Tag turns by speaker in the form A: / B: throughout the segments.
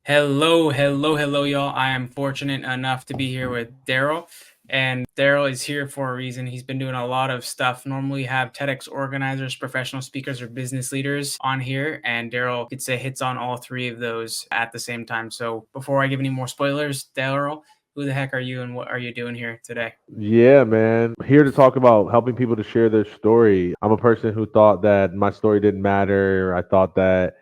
A: Hello, y'all. I am fortunate enough to be here with Darryll, and Darryll is here for a reason. He's been doing a lot of stuff. Normally, have TEDx organizers, professional speakers, or business leaders on here, and Darryll could say hits on all three of those at the same time. So, before I give any more spoilers, Darryll, who the heck are you, and what are you doing here today?
B: Yeah, man. Here to talk about helping people to share their story. I'm a person who thought that my story didn't matter. I thought that,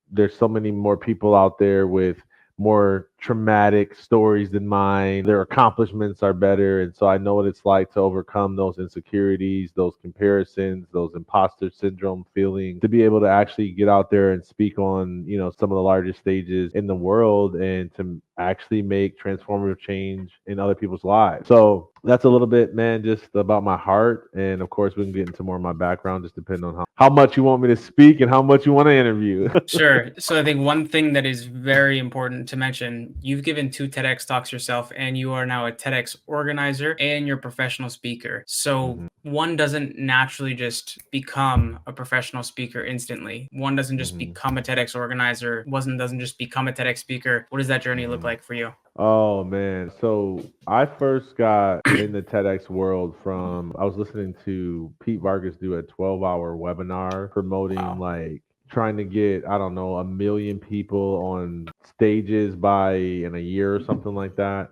B: there's so many more people out there with more traumatic stories than mine. Their accomplishments are better. And so I know what it's like to overcome those insecurities, those comparisons, those imposter syndrome feelings, to be able to actually get out there and speak on, some of the largest stages in the world and to actually make transformative change in other people's lives. So that's a little bit, man, just about my heart. And of course, we can get into more of my background, just depending on how much you want me to speak and how much you want to interview.
A: Sure. So I think one thing that is very important to mention, you've given 2 TEDx talks yourself, and you are now a TEDx organizer and you're a professional speaker. So
B: Mhm,
A: one doesn't naturally just become a professional speaker instantly. One doesn't just
B: mhm,
A: become a TEDx organizer. Wasn't doesn't just become a TEDx speaker. What does that journey look
B: mhm.
A: like for you?
B: Oh man. So I first got in the TEDx world from I was listening to Pete Vargas do a 12-hour webinar promoting
A: Wow.
B: like trying to get, I don't know, 1 million people on stages by in a year or something like that.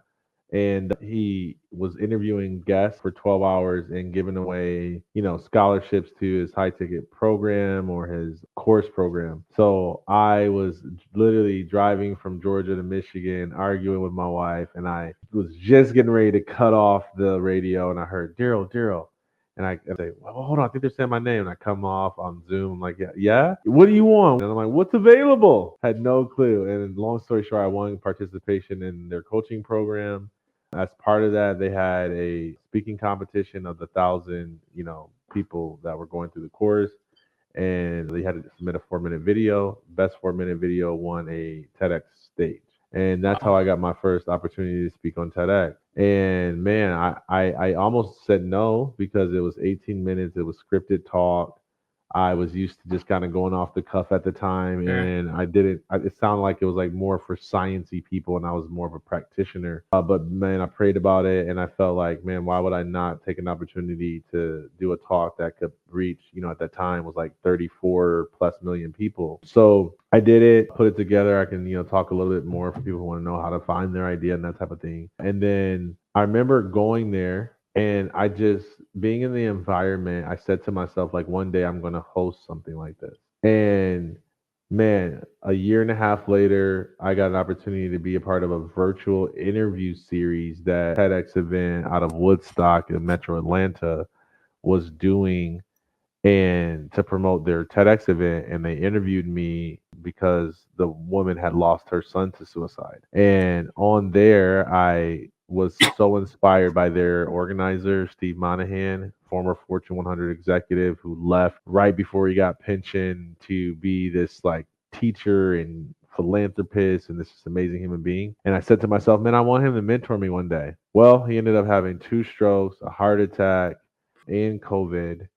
B: And he was interviewing guests for 12 hours and giving away, scholarships to his high ticket program or his course program. So I was literally driving from Georgia to Michigan, arguing with my wife, and I was just getting ready to cut off the radio, and I heard Darryll. And I say, well, hold on, I think they're saying my name. And I come off on Zoom. I'm like, yeah. What do you want? And I'm like, what's available? Had no clue. And long story short, I won participation in their coaching program. As part of that, they had a speaking competition of the 1,000, people that were going through the course, and they had to submit a 4 minute video. Best 4 minute video won a TEDx stage, and that's how
A: Wow.
B: I got my first opportunity to speak on TEDx. And man, I almost said no because it was 18 minutes. It was scripted talk. I was used to just kind of going off the cuff at the time,
A: Sure.
B: and I didn't. It sounded like it was like more for sciencey people, and I was more of a practitioner. But man, I prayed about it, and I felt like, man, why would I not take an opportunity to do a talk that could reach, at that time was like 34 plus million people. So I did it, put it together. I can, talk a little bit more for people who want to know how to find their idea and that type of thing. And then I remember going there and I just being in the environment, I said to myself, like, one day I'm going to host something like this. And man, a year and a half later, I got an opportunity to be a part of a virtual interview series that TEDx event out of Woodstock in Metro Atlanta was doing and to promote their TEDx event. And they interviewed me because the woman had lost her son to suicide. And on there, I was so inspired by their organizer, Steve Monahan, former Fortune 100 executive who left right before he got pensioned to be this like teacher and philanthropist and this amazing human being. And I said to myself, man, I want him to mentor me one day. Well, he ended up having 2 strokes, a heart attack, and COVID,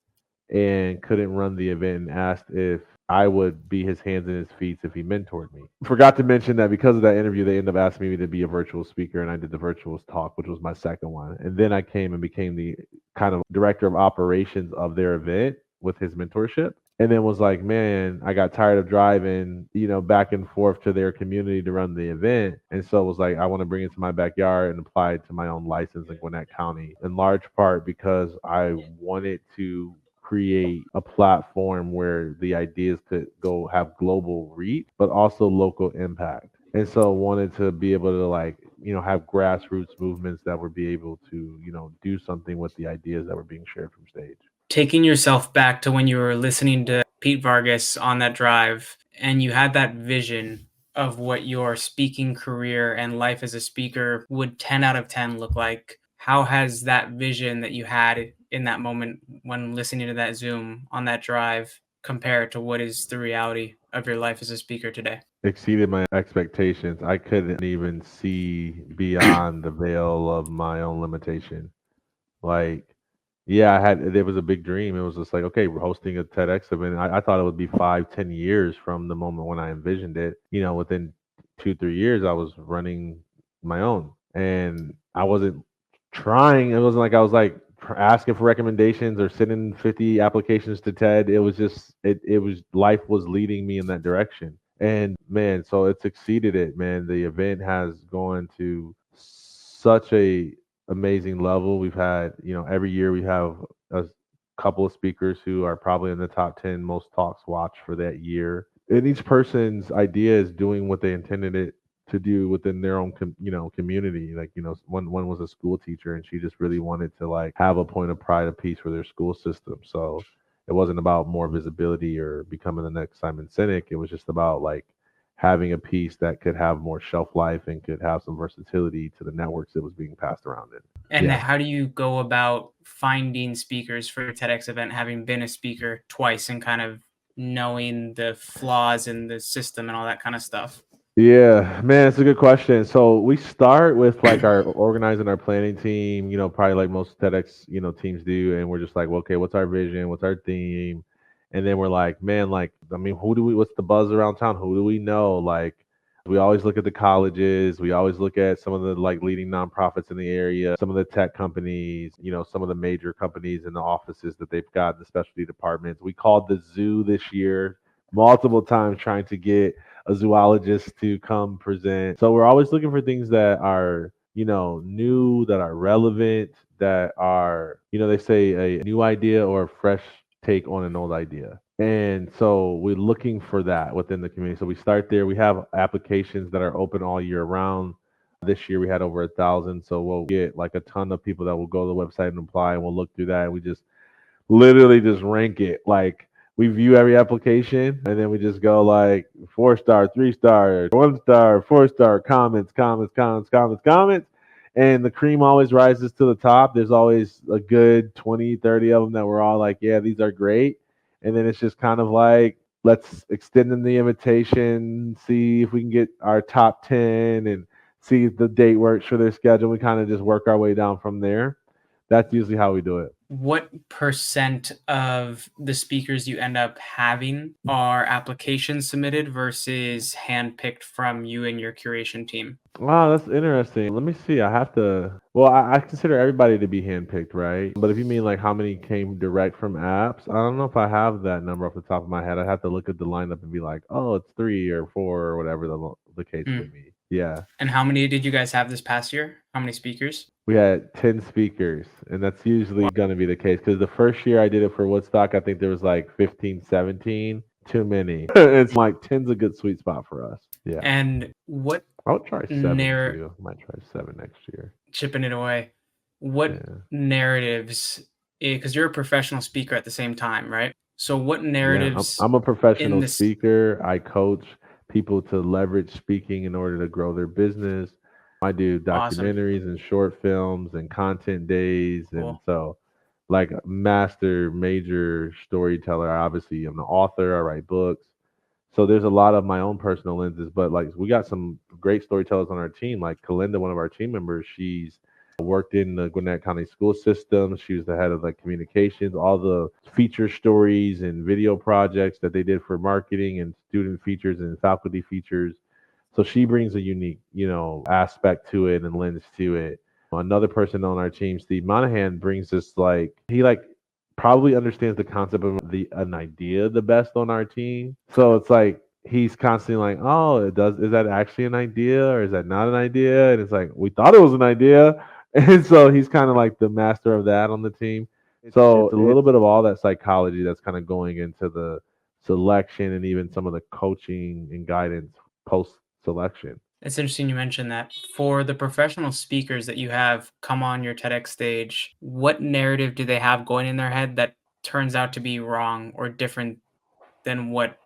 B: and couldn't run the event and asked if I would be his hands and his feet if he mentored me. Forgot to mention that because of that interview, they ended up asking me to be a virtual speaker, and I did the virtual talk, which was my second one. And then I came and became the kind of director of operations of their event with his mentorship. And then was like, man, I got tired of driving, back and forth to their community to run the event. And so it was like, I want to bring it to my backyard and apply it to my own license in Gwinnett County, in large part because I wanted to create a platform where the ideas could go have global reach, but also local impact. And so wanted to be able to like, have grassroots movements that would be able to, do something with the ideas that were being shared from stage.
A: Taking yourself back to when you were listening to Pete Vargas on that drive and you had that vision of what your speaking career and life as a speaker would 10 out of 10 look like. How has that vision that you had in that moment when listening to that Zoom on that drive compared to what is the reality of your life as a speaker today?
B: Exceeded my expectations. I couldn't even see beyond the veil of my own limitation. Like, yeah, there was a big dream. It was just like, okay, we're hosting a TEDx event. I thought it would be 5, 10 years from the moment when I envisioned it. Within 2-3 years I was running my own, and I wasn't trying. It wasn't like I was like asking for recommendations or sending 50 applications to TED. It was just it was life was leading me in that direction. And man, so it succeeded it, man. The event has gone to such a amazing level. We've had, every year we have a couple of speakers who are probably in the top 10 most talks watched for that year. And each person's idea is doing what they intended it to do within their own community. Like, one was a school teacher, and she just really wanted to like have a point of pride of peace for their school system. So it wasn't about more visibility or becoming the next Simon Sinek. It was just about like having a piece that could have more shelf life and could have some versatility to the networks it was being passed around in.
A: And how do you go about finding speakers for your TEDx event, having been a speaker twice and kind of knowing the flaws in the system and all that kind of stuff?
B: Yeah, man, it's a good question. So we start with like our organizing our planning team, probably like most TEDx, teams do, and we're just like, well, okay, what's our vision? What's our theme? And then we're like, man, like, I mean, what's the buzz around town? Who do we know? Like, we always look at the colleges. We always look at some of the like leading nonprofits in the area, some of the tech companies, some of the major companies in the offices that they've got, the specialty departments. We called the zoo this year multiple times trying to get a zoologist to come present. So we're always looking for things that are, new, that are relevant, that are, they say a new idea or a fresh take on an old idea. And so we're looking for that within the community. So we start there. We have applications that are open all year round. This year we had over 1,000. So we'll get like a ton of people that will go to the website and apply, and we'll look through that. And we just literally just rank it. Like, we view every application, and then we just go like 4-star, 3-star, 1-star, 4-star, comments, comments, comments, comments, comments. And the cream always rises to the top. There's always a good 20, 30 of them that we're all like, yeah, these are great. And then it's just kind of like, let's extend them the invitation, see if we can get our top 10 and see if the date works for their schedule. We kind of just work our way down from there. That's usually how we do it.
A: What percent of the speakers you end up having are applications submitted versus handpicked from you and your curation team?
B: Wow, that's interesting. Let me see. I have to. Well, I consider everybody to be handpicked, right? But if you mean like how many came direct from apps, I don't know if I have that number off the top of my head. I'd have to look at the lineup and be like, oh, it's 3 or 4 or whatever the case may be. Yeah.
A: And how many did you guys have this past year? How many speakers?
B: We had 10 speakers, and that's usually going to be the case because the first year I did it for Woodstock, I think there was like 15, 17. Too many. It's like 10's a good sweet spot for us. Yeah.
A: And what
B: I would try 7 too. I might try 7 next year.
A: Chipping it away. What narratives, because you're a professional speaker at the same time, right? So what narratives?
B: Yeah, I'm a professional speaker. I coach people to leverage speaking in order to grow their business. I do documentaries and short films and content days. And so, like, master major storyteller, obviously I'm the author, I write books. So there's a lot of my own personal lenses, but like we got some great storytellers on our team. Like Kalinda, one of our team members, she's worked in the Gwinnett County school system. She was the head of like communications, all the feature stories and video projects that they did for marketing and student features and faculty features. So she brings a unique, aspect to it and lens to it. Another person on our team, Steve Monahan, brings this he probably understands the concept of an idea the best on our team. So it's like he's constantly like, oh, is that actually an idea or is that not an idea? And it's like, we thought it was an idea. And so he's kind of like the master of that on the team. So it's a little bit of all that psychology that's kind of going into the selection and even some of the coaching and guidance post selection.
A: It's interesting you mentioned that. For the professional speakers that you have come on your TEDx stage, what narrative do they have going in their head that turns out to be wrong or different than what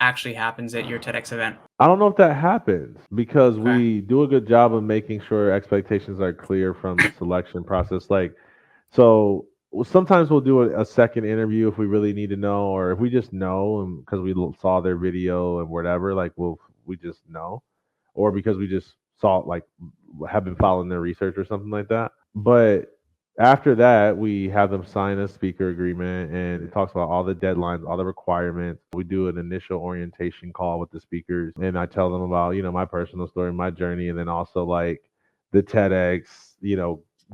A: actually happens at your TEDx event?
B: I don't know if that happens because we do a good job of making sure expectations are clear from the selection process. So sometimes we'll do a second interview if we really need to know, or if we just know because we saw their video and whatever, we just know, or because we just saw have been following their research or something like that. But After that, we have them sign a speaker agreement and it talks about all the deadlines, all the requirements. We do an initial orientation call with the speakers and I tell them about, my personal story, my journey, and then also like the TEDx,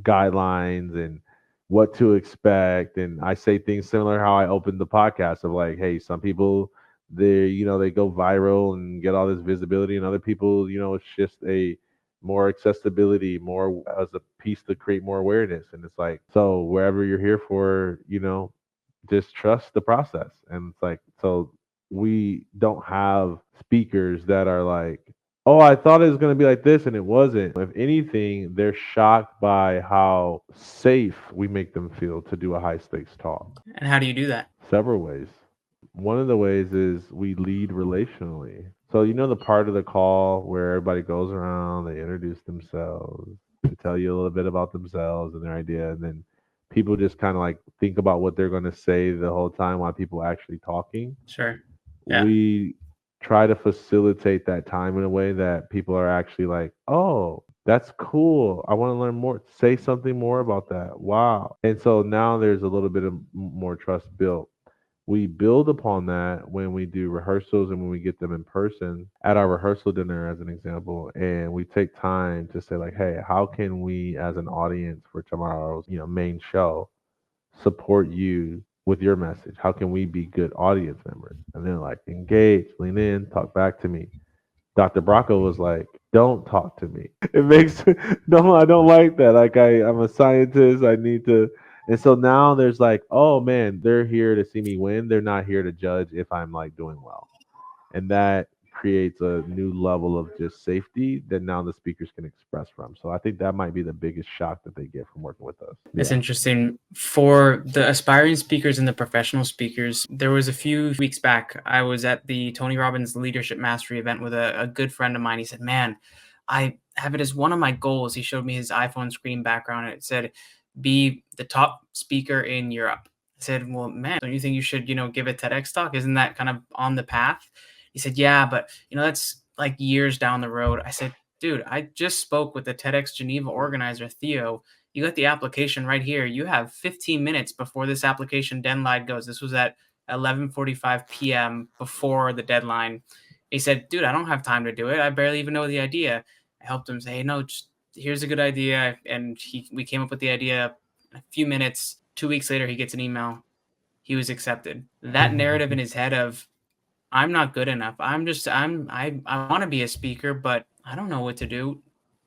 B: guidelines and what to expect. And I say things similar how I opened the podcast of like, hey, some people they go viral and get all this visibility and other people, it's just a more accessibility, more as a piece to create more awareness. And it's like, so wherever you're here for, just trust the process. And it's like, so we don't have speakers that are like, oh, I thought it was going to be like this and it wasn't. If anything, they're shocked by how safe we make them feel to do a high stakes talk.
A: And how do you do that?
B: Several ways. One of the ways is we lead relationally. So the part of the call where everybody goes around, they introduce themselves, they tell you a little bit about themselves and their idea, and then people just kind of like think about what they're going to say the whole time while people actually talking.
A: Sure. Yeah.
B: We try to facilitate that time in a way that people are actually like, "Oh, that's cool. I want to learn more. Say something more about that." Wow. And so now there's a little bit of more trust built. We build upon that when we do rehearsals and when we get them in person at our rehearsal dinner, as an example. And we take time to say, like, hey, how can we, as an audience for tomorrow's, main show, support you with your message? How can we be good audience members? And then, like, engage, lean in, talk back to me. Dr. Bracco was like, "Don't talk to me." It makes no, I don't like that. Like I'm a scientist. I need to. And so now there's like, oh man, they're here to see me win. They're not here to judge if I'm like doing well. And that creates a new level of just safety that now the speakers can express from. So I think that might be the biggest shock that they get from working with us.
A: It's
B: Yeah.
A: interesting. For the aspiring speakers and the professional speakers, there was a few weeks back, I was at the Tony Robbins Leadership Mastery event with a good friend of mine. He said, man, I have it as one of my goals. He showed me his iPhone screen background and it said, be the top speaker in Europe. I said, well, man, don't you think you should, give a TEDx talk? Isn't that kind of on the path? He said, yeah, but, that's like years down the road. I said, dude, I just spoke with the TEDx Geneva organizer, Theo. You got the application right here. You have 15 minutes before this application deadline goes. This was at 11:45 p.m. before the deadline. He said, dude, I don't have time to do it. I barely even know the idea. I helped him say, hey, no, just, here's a good idea. And we came up with the idea in a few minutes. 2 weeks later, he gets an email. He was accepted. That narrative in his head of, I'm not good enough. I want to be a speaker, but I don't know what to do.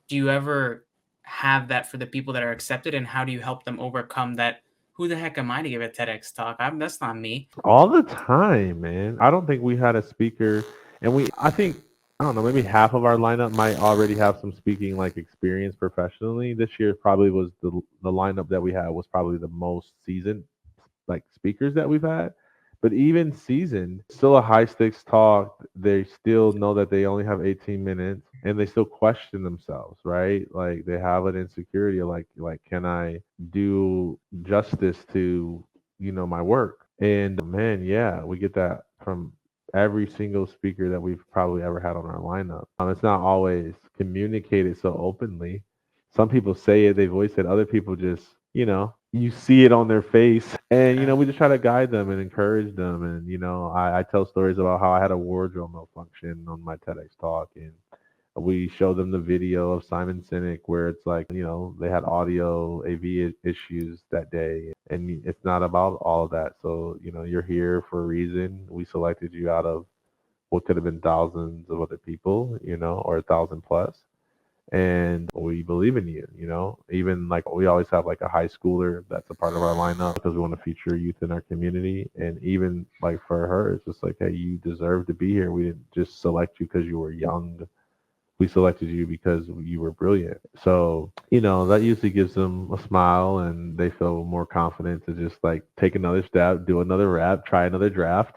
A: Do you ever have that for the people that are accepted, and how do you help them overcome that? Who the heck am I to give a TEDx talk? That's not me.
B: All the time, man. I don't think we had a speaker, and I think, I don't know, maybe half of our lineup might already have some speaking like experience professionally. This year probably was the lineup that we had was probably the most seasoned like speakers that we've had. But even seasoned, still a high stakes talk. They still know that they only have 18 minutes and they still question themselves, right? Like they have an insecurity of like can I do justice to, my work? And man, yeah, we get that from every single speaker that we've probably ever had on our lineup. It's not always communicated so openly. Some people say it, they voice it. Other people just, you see it on their face. And, we just try to guide them and encourage them. And, I tell stories about how I had a wardrobe malfunction on my TEDx talk. And we show them the video of Simon Sinek where it's like, they had audio AV issues that day. And it's not about all of that. So, you're here for a reason. We selected you out of what could have been thousands of other people, or 1,000 plus. And we believe in you, even like we always have like a high schooler that's a part of our lineup because we want to feature youth in our community. And even like for her, it's just like, hey, you deserve to be here. We didn't just select you because you were young. We selected you because you were brilliant. So, that usually gives them a smile and they feel more confident to just like take another step, do another rap, try another draft.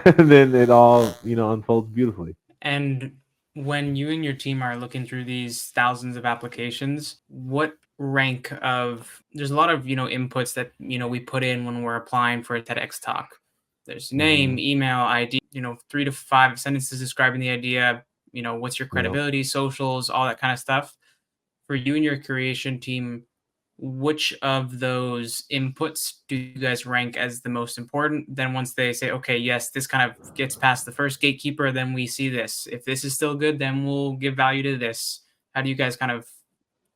B: And then it all, unfolds beautifully.
A: And when you and your team are looking through these thousands of applications, what rank of, there's a lot of, inputs that, we put in when we're applying for a TEDx talk. There's name, email, ID, 3 to 5 sentences describing the idea, what's your credibility, socials, all that kind of stuff. For you and your creation team, which of those inputs do you guys rank as the most important? Then once they say, okay, yes, this kind of gets past the first gatekeeper, then we see this. If this is still good, then we'll give value to this. How do you guys kind of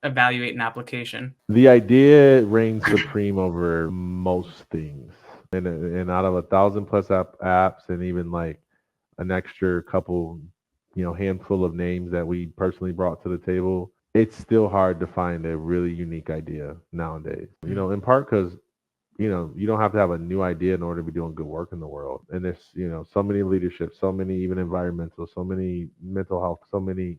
A: evaluate an application?
B: The idea reigns supreme over most things. And out of 1,000 plus apps and even like an extra couple, handful of names that we personally brought to the table, it's still hard to find a really unique idea nowadays. In part because you don't have to have a new idea in order to be doing good work in the world. And there's, so many leadership, so many even environmental, so many mental health, so many,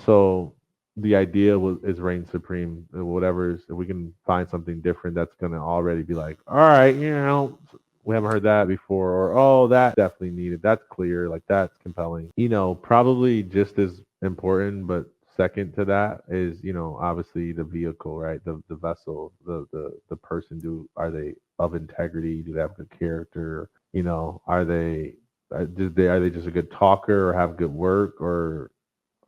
B: so the idea is reign supreme. Whatever is, if we can find something different, that's going to already be like, all right, we haven't heard that before, or oh, that definitely needed. That's clear, like that's compelling. Probably just as important, but second to that is obviously the vehicle, right? The vessel, the person. Are they of integrity? Do they have good character? Are they just a good talker or have good work, or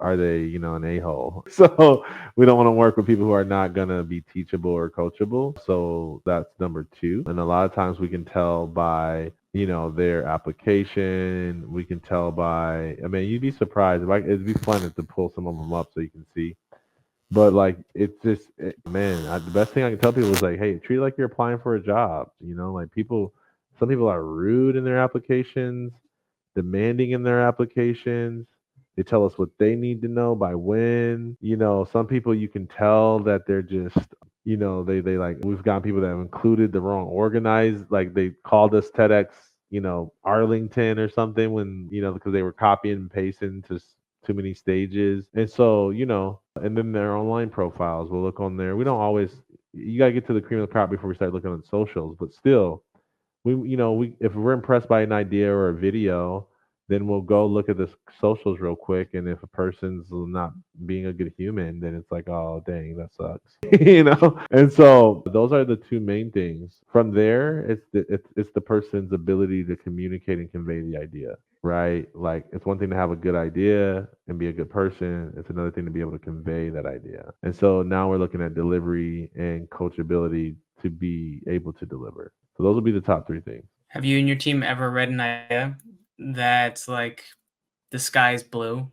B: are they an a-hole? So we don't want to work with people who are not going to be teachable or coachable. So that's number two. And a lot of times we can tell by their application. We can tell by, I mean, you'd be surprised. It'd be fun to pull some of them up so you can see. But like, it's just, the best thing I can tell people is like, hey, treat it like you're applying for a job. Like some people are rude in their applications, demanding in their applications. They tell us what they need to know by when. Some people you can tell that they're just, they like, we've got people that have included the wrong organized, like they called us TEDx, Arlington or something when, because they were copying and pasting to too many stages. And so, and then their online profiles, we'll look on there. We don't always, you got to get to the cream of the crop before we start looking at socials, but still, we if we're impressed by an idea or a video, then we'll go look at the socials real quick. And if a person's not being a good human, then it's like, oh dang, that sucks. And so those are the two main things. From there, it's the person's ability to communicate and convey the idea, right? Like, it's one thing to have a good idea and be a good person. It's another thing to be able to convey that idea. And so now we're looking at delivery and coachability to be able to deliver. So those will be the top three things.
A: Have you and your team ever read an idea that's like the sky's blue,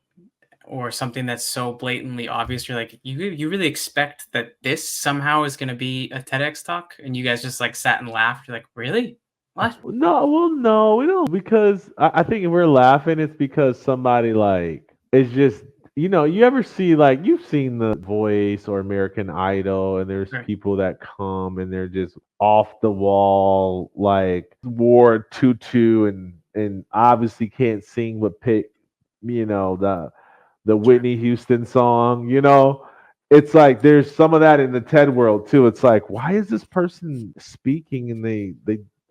A: or something that's so blatantly obvious? You're like, you really expect that this somehow is going to be a TEDx talk, and you guys just like sat and laughed. You're like, really? What?
B: No, well, no, we don't, because I think if we're laughing, it's because somebody like it's just you ever see, like, you've seen The Voice or American Idol, and there's
A: Right.
B: people that come and they're just off the wall, like wore a tutu and obviously can't sing but pick the
A: Sure.
B: Whitney Houston song. It's like there's some of that in the TED world too. It's like, why is this person speaking and they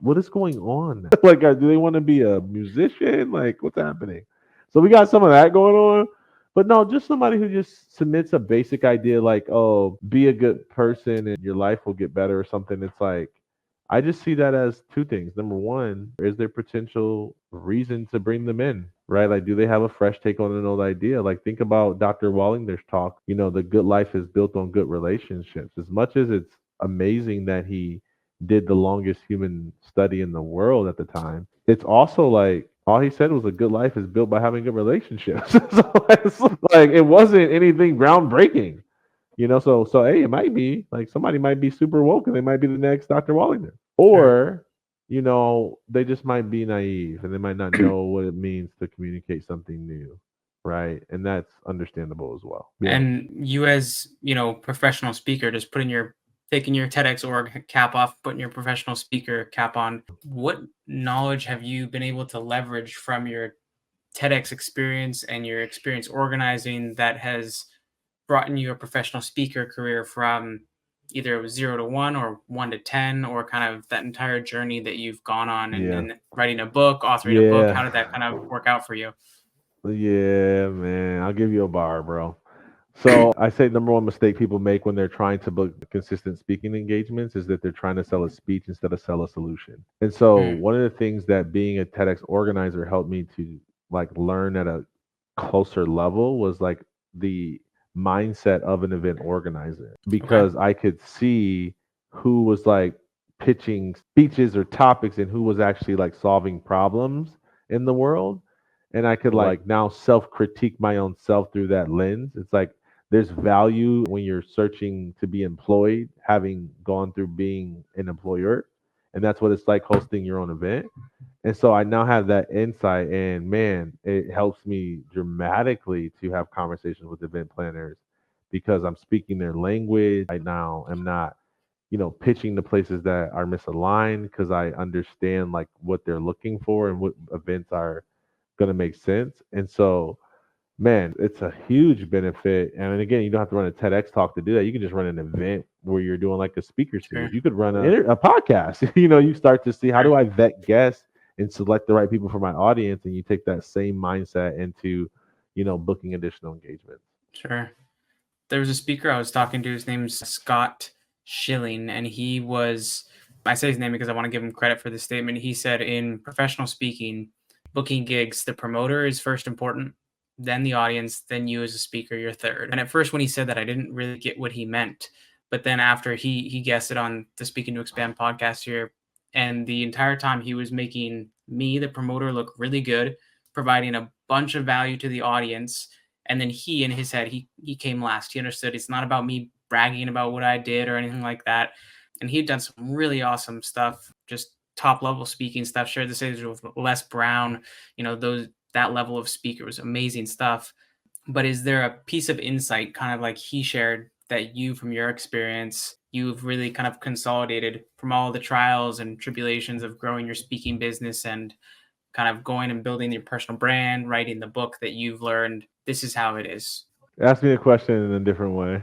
B: what is going on? Like, do they want to be a musician? Like, what's happening? So we got some of that going on. But no, just somebody who just submits a basic idea like, oh, be a good person and your life will get better or something. It's like, I just see that as two things. Number one, is there potential reason to bring them in, right? Like, do they have a fresh take on an old idea? Like, think about Dr. Wallinger's talk. The good life is built on good relationships. As much as it's amazing that he did the longest human study in the world at the time, it's also like all he said was a good life is built by having good relationships. So it's like it wasn't anything groundbreaking. So hey, it might be like somebody might be super woke and they might be the next Dr. Wallinger.
A: Sure.
B: Or, they just might be naive and they might not know what it means to communicate something new. Right. And that's understandable as well. Yeah.
A: And you, as professional speaker, just taking your TEDx org cap off, putting your professional speaker cap on. What knowledge have you been able to leverage from your TEDx experience and your experience organizing that has brought in you a professional speaker career from either 0 to 1 or 1 to 10, or kind of that entire journey that you've gone on, and,
B: Yeah.
A: and writing a book, authoring a book? How did that kind of work out for you?
B: Yeah, man. I'll give you a bar, bro. So I say number one mistake people make when they're trying to book consistent speaking engagements is that they're trying to sell a speech instead of sell a solution. And so
A: Mm,
B: one of the things that being a TEDx organizer helped me to like learn at a closer level was like mindset of an event organizer, because I could see who was like pitching speeches or topics and who was actually like solving problems in the world. And I could like now self critique my own self through that lens. It's like there's value when you're searching to be employed, having gone through being an employer. And that's what it's like hosting your own event. And so I now have that insight, and man, it helps me dramatically to have conversations with event planners because I'm speaking their language. I now am not, pitching the places that are misaligned because I understand like what they're looking for and what events are going to make sense. And so, man, it's a huge benefit. And again, you don't have to run a TEDx talk to do that. You can just run an event where you're doing like a speaker series. You could run a podcast. You start to see, how do I vet guests and select the right people for my audience? And you take that same mindset into, booking additional engagements.
A: Sure. There was a speaker I was talking to. His name's Scott Schilling, and I say his name because I want to give him credit for the statement. He said, in professional speaking, booking gigs, the promoter is first important, then the audience, then you as a speaker, you're third. And at first, when he said that, I didn't really get what he meant. But then after he guessed it on the Speaking to Expand podcast here, and the entire time he was making me, the promoter, look really good, providing a bunch of value to the audience. And then he, in his head, he came last. He understood it's not about me bragging about what I did or anything like that. And he had done some really awesome stuff, just top level speaking stuff. Shared the stage with Les Brown, that level of speaker was amazing stuff. But is there a piece of insight, kind of like he shared, that you, from your experience, you've really kind of consolidated from all the trials and tribulations of growing your speaking business and kind of going and building your personal brand, writing the book, that you've learned this is how it is?
B: Ask me a question in a different way.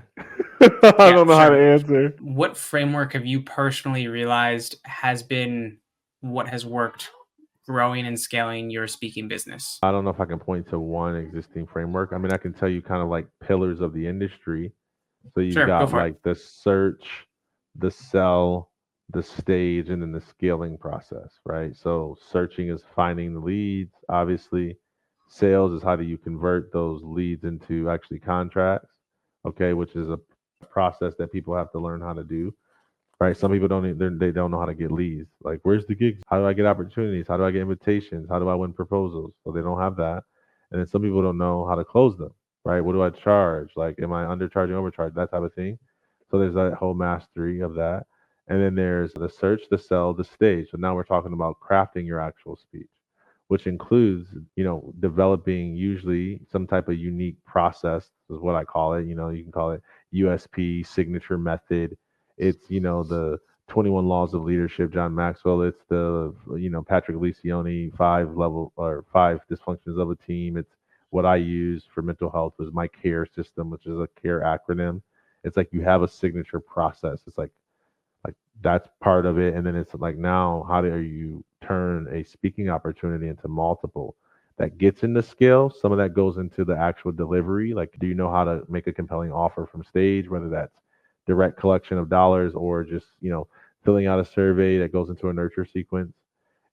B: I don't know how to answer.
A: What framework have you personally realized has been what has worked growing and scaling your speaking business?
B: I don't know if I can point to one existing framework. I mean, I can tell you kind of like pillars of the industry. So you've got like the search, the sell, the stage, and then the scaling process, right? So searching is finding the leads, obviously. Sales is how do you convert those leads into actually contracts, okay, which is a process that people have to learn how to do, right? Some people they don't know how to get leads. Like, where's the gigs? How do I get opportunities? How do I get invitations? How do I win proposals? So they don't have that. And then some people don't know how to close them, right? What do I charge? Like, am I undercharging, overcharging, that type of thing. So there's that whole mastery of that. And then there's the search, the sell, the stage. So now we're talking about crafting your actual speech, which includes, developing usually some type of unique process is what I call it. You can call it USP, signature method. It's, the 21 laws of leadership, John Maxwell. It's the, Patrick Lencioni, 5 dysfunctions of a team. It's what I use for mental health was my CARE system, which is a CARE acronym. It's like you have a signature process. It's like that's part of it. And then it's like, now how do you turn a speaking opportunity into multiple? That gets into skill. Some of that goes into the actual delivery. Like, do you know how to make a compelling offer from stage, whether that's direct collection of dollars or just, filling out a survey that goes into a nurture sequence.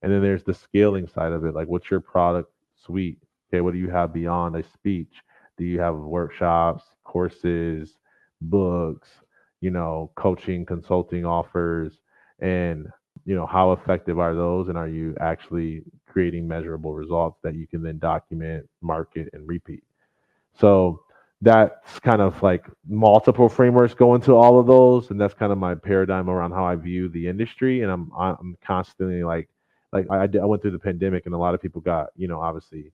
B: And then there's the scaling side of it. Like, what's your product suite? Okay, what do you have beyond a speech? Do you have workshops, courses, books, coaching, consulting offers? And, how effective are those? And are you actually creating measurable results that you can then document, market, and repeat? So that's kind of like multiple frameworks go into all of those, and that's kind of my paradigm around how I view the industry. And I'm constantly I went through the pandemic, and a lot of people got, obviously,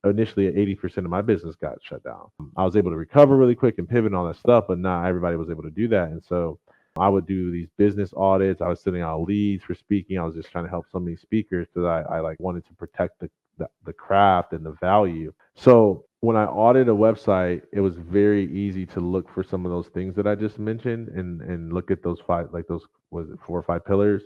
B: initially 80% of my business got shut down. I was able to recover really quick and pivot and all that stuff, but not everybody was able to do that. And so I would do these business audits. I was sending out leads for speaking. I was just trying to help so many speakers because I like wanted to protect the craft and the value. So when I audited a website, it was very easy to look for some of those things that I just mentioned and look at those 5, like those, was it 4 or 5 pillars,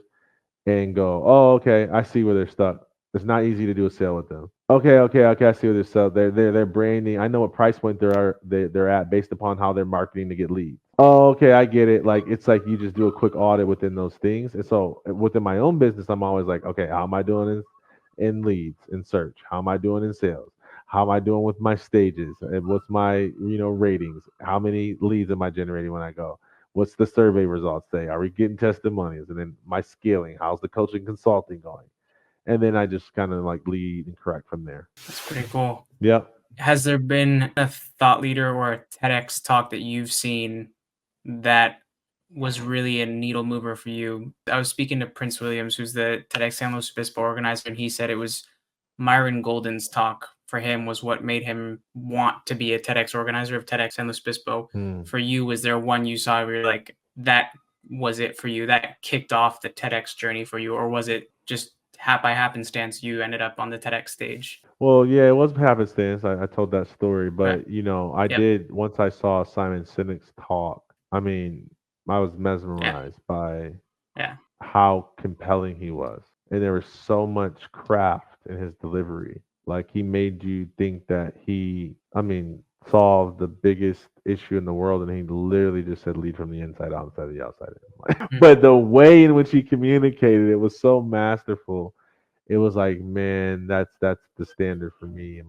B: and go, oh, okay, I see where they're stuck. It's not easy to do a sale with them. Okay, I see where they're stuck. They're branding. I know what price point they're at based upon how they're marketing to get leads. Oh, okay, I get it. Like, it's like you just do a quick audit within those things. And so within my own business, I'm always like, okay, how am I doing in leads, in search? How am I doing in sales? How am I doing with my stages? And what's my, ratings? How many leads am I generating when I go? What's the survey results say? Are we getting testimonials? And then my scaling, how's the coaching consulting going? And then I just kind of like lead and correct from there.
A: That's pretty cool.
B: Yep.
A: Has there been a thought leader or a TEDx talk that you've seen that was really a needle mover for you? I was speaking to Prince Williams, who's the TEDx San Luis Obispo organizer, and he said it was Myron Golden's talk for him was what made him want to be a TEDx organizer of TEDx San Luis Obispo. For you, was there one you saw where you're like, that was it for you? That kicked off the TEDx journey for you? Or was it just by happenstance you ended up on the TEDx stage?
B: Well, yeah, it was happenstance. I told that story,
A: Right.
B: but I
A: Yep.
B: did once I saw Simon Sinek's talk. I mean, I was
A: Yeah.
B: mesmerized by
A: Yeah.
B: how compelling he was. And there was so much craft in his delivery. Like he made you think that solved the biggest issue in the world, and he literally just said lead from the inside out instead of the outside in. But the way in which he communicated it was so masterful. It was like, man, that's the standard for me in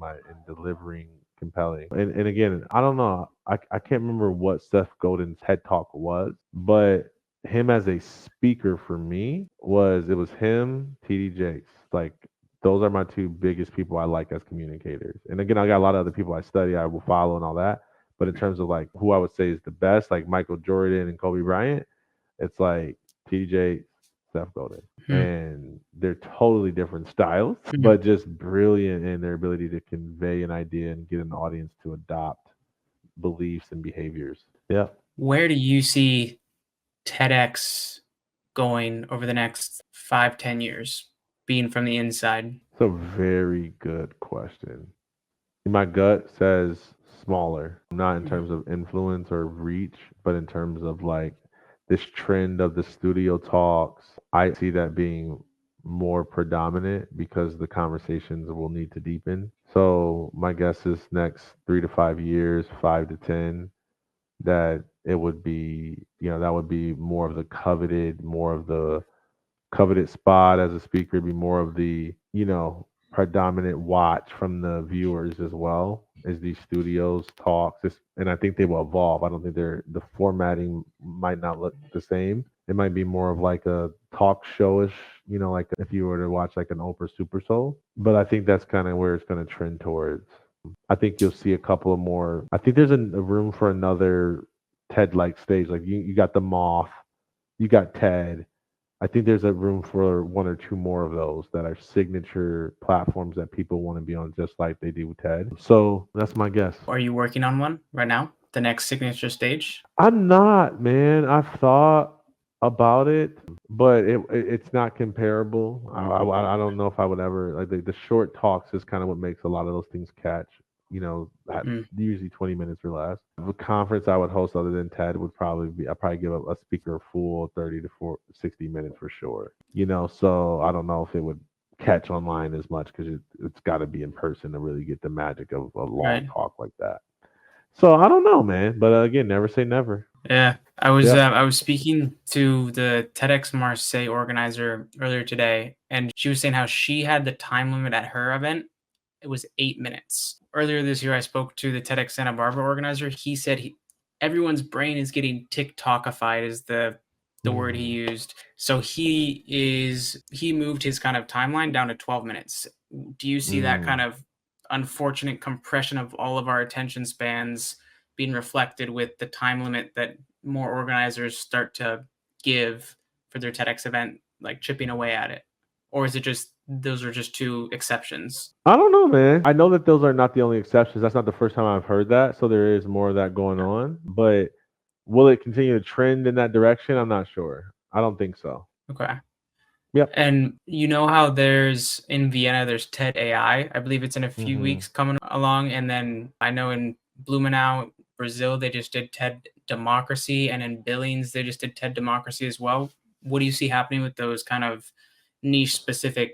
B: delivering compelling. And again, I don't know. I can't remember what Seth Godin's TED Talk was, but him as a speaker for me it was him, TD Jakes. Like those are my two biggest people I like as communicators. And again, I got a lot of other people I study, I will follow and all that. But in terms of like who I would say is the best, like Michael Jordan and Kobe Bryant, it's like TD Jakes, Seth Godin. And they're totally different styles, but just brilliant in their ability to convey an idea and get an audience to adopt beliefs and behaviors. Yeah.
A: Where do you see TEDx going over the next 5, 10 years, being from the inside?
B: It's a very good question. My gut says smaller, not in terms of influence or reach, but in terms of like this trend of the studio talks. I see that being more predominant because the conversations will need to deepen. So my guess is next 3 to 5 years, 5 to 10, that it would be, that would be more of the coveted spot as a speaker, be more of the, predominant watch from the viewers as well as these studios talks. And I think they will evolve. I don't think the formatting might not look the same. It might be more of like a talk showish, like if you were to watch like an Oprah Super Soul. But I think that's kind of where it's going to trend towards. I think you'll see a couple of more. I think there's a room for another TED like stage. Like you got the Moth, you got TED. I think there's a room for one or two more of those that are signature platforms that people want to be on, just like they do with TED. So that's my guess.
A: Are you working on one right now? The next signature stage?
B: I'm not, man. I've thought about it, but it's not comparable. I don't know if I would ever like the short talks is kind of what makes a lot of those things catch. At usually 20 minutes or less. The conference I would host other than TED would probably be I'd probably give a speaker a full 30 to 60 minutes for sure. So I don't know if it would catch online as much because it's got to be in person to really get the magic of a long
A: Right.
B: talk like that. So I don't know, man. But again, never say never.
A: Yeah. I was speaking to the TEDx Marseille organizer earlier today, and she was saying how she had the time limit at her event. It was 8 minutes. Earlier this year, I spoke to the TEDx Santa Barbara organizer. He said everyone's brain is getting TikTokified is the word he used. So he moved his kind of timeline down to 12 minutes. Do you see that kind of unfortunate compression of all of our attention spans being reflected with the time limit that more organizers start to give for their TEDx event, like chipping away at it? Or is it just those are just two exceptions?
B: I don't know, man. I know that those are not the only exceptions. That's not the first time I've heard that. So there is more of that going on. But will it continue to trend in that direction? I'm not sure. I don't think so.
A: Okay.
B: Yep.
A: And you know how there's in Vienna, there's TED AI. I believe it's in a few weeks coming along. And then I know in Blumenau, Brazil, they just did TED Democracy. And in Billings, they just did TED Democracy as well. What do you see happening with those kind of niche specific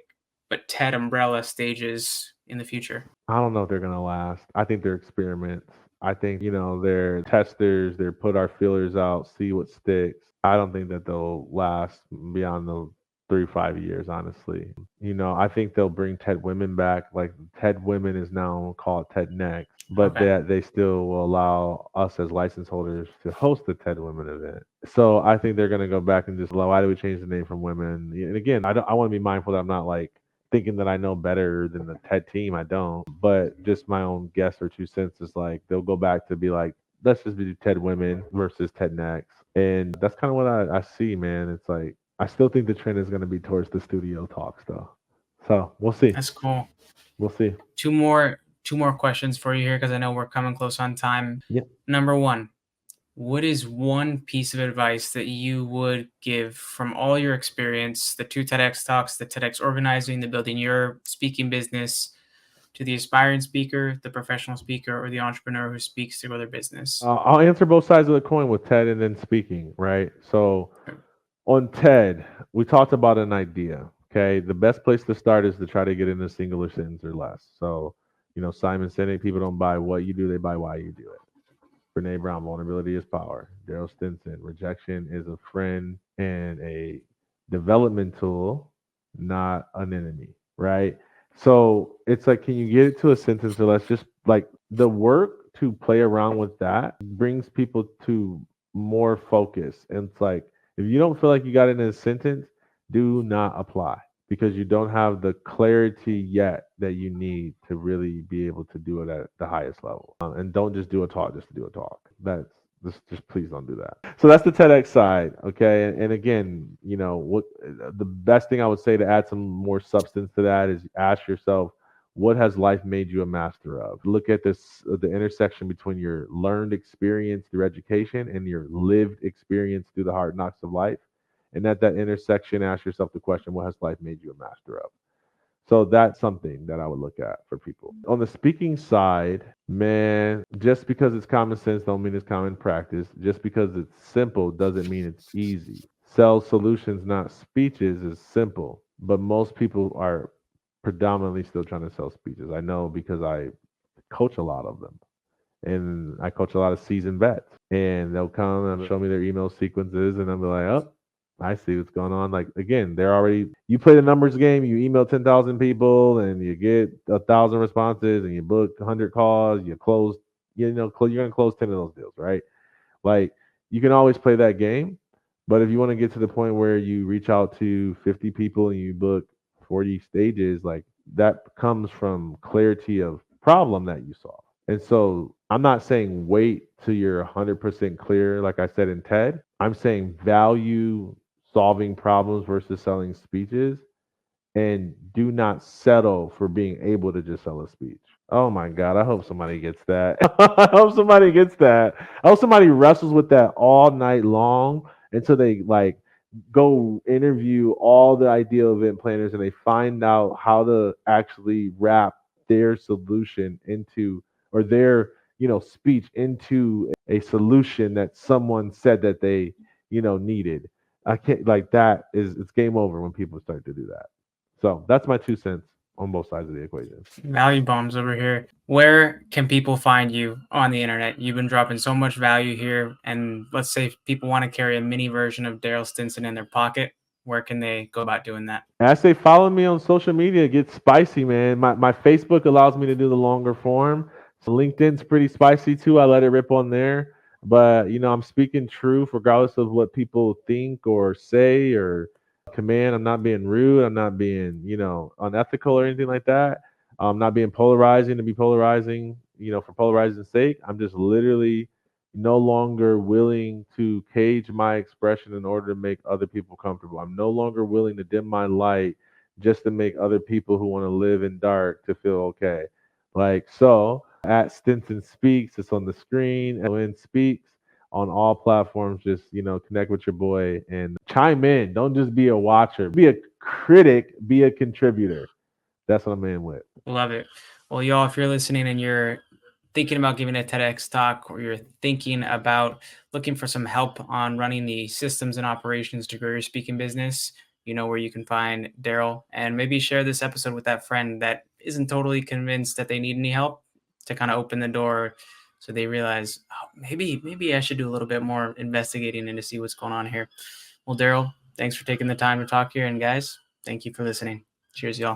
A: but TED umbrella stages in the future?
B: I don't know if they're gonna last. I think they're experiments. I think, they're testers, they're put our feelers out, see what sticks. I don't think that they'll last beyond the 3-5 years, honestly. I think they'll bring TED Women back. Like TED Women is now called TED Next, but
A: Okay.
B: they still will allow us as license holders to host the TED Women event. So I think they're gonna go back and just, why do we change the name from women? And again, I want to be mindful that I'm not like thinking that I know better than the TED team. I don't, but just my own guess or 2 cents is like they'll go back to be like, let's just do TED Women versus TED Next, and that's kind of what I see, man. It's like I still think the trend is going to be towards the studio talks, though. So we'll see.
A: That's cool.
B: We'll see.
A: Two more questions for you here because I know we're coming close on time.
B: Yeah.
A: Number one, what is one piece of advice that you would give from all your experience, the 2 TEDx talks, the TEDx organizing, the building your speaking business, to the aspiring speaker, the professional speaker, or the entrepreneur who speaks to grow their business?
B: I'll answer both sides of the coin with TED and then speaking, right? So on TED, we talked about an idea. Okay, the best place to start is to try to get in a singular sentence or less. So, Simon Sinek, people don't buy what you do; they buy why you do it. Brene Brown, vulnerability is power. Darryll Stinson, rejection is a friend and a development tool, not an enemy, right? So it's like, can you get it to a sentence or less? Just like the work to play around with that brings people to more focus. And it's like, if you don't feel like you got it in a sentence, do not apply because you don't have the clarity yet that you need to really be able to do it at the highest level. And don't just do a talk just to do a talk. That's just please don't do that. So that's the TEDx side, okay? And again, what the best thing I would say to add some more substance to that is ask yourself, what has life made you a master of? Look at the intersection between your learned experience through education and your lived experience through the hard knocks of life. And at that intersection, ask yourself the question, what has life made you a master of? So that's something that I would look at for people. On the speaking side, man, just because it's common sense don't mean it's common practice. Just because it's simple doesn't mean it's easy. Sell solutions, not speeches, is simple, but most people are predominantly still trying to sell speeches. I know because I coach a lot of them and I coach a lot of seasoned vets, and they'll come and show me their email sequences, and I'll be like, "Oh, I see what's going on." Like again, they're already you play the numbers game. You email 10,000 people, and you get 1,000 responses, and you book 100 calls. You close, you're gonna close 10 of those deals, right? Like you can always play that game, but if you want to get to the point where you reach out to 50 people and you book 40 stages, like that comes from clarity of problem that you solve. And so I'm not saying wait till you're 100% clear, like I said in TED. I'm saying value solving problems versus selling speeches, and do not settle for being able to just sell a speech. Oh my God, I hope somebody gets that. I hope somebody gets that. I hope somebody wrestles with that all night long until they like go interview all the ideal event planners and they find out how to actually wrap their solution into or their speech into a solution that someone said that they needed. I can't like that is it's game over when people start to do that. So that's my 2 cents on both sides of the equation.
A: Value bombs over here. Where can people find you on the internet? You've been dropping so much value here. And let's say if people want to carry a mini version of Darryll Stinson in their pocket, where can they go about doing that?
B: And I say follow me on social media. Get spicy, man. My Facebook allows me to do the longer form. So LinkedIn's pretty spicy too. I let it rip on there. But I'm speaking truth regardless of what people think or say or command. I'm not being rude. I'm not being, unethical or anything like that. I'm not being polarizing to be polarizing, for polarizing's sake. I'm just literally no longer willing to cage my expression in order to make other people comfortable. I'm no longer willing to dim my light just to make other people who want to live in dark to feel okay. Like so, at Stinson Speaks, it's on the screen. And Speaks on all platforms. Just connect with your boy and chime in. Don't just be a watcher. Be a critic. Be a contributor. That's what I'm in with.
A: Love it. Well, y'all, if you're listening and you're thinking about giving a TEDx talk or you're thinking about looking for some help on running the systems and operations to grow your speaking business, you know where you can find Darryll, and maybe share this episode with that friend that isn't totally convinced that they need any help to kind of open the door so they realize, oh, maybe I should do a little bit more investigating and to see what's going on here. Well, Darryll, thanks for taking the time to talk here. And guys, thank you for listening. Cheers, y'all.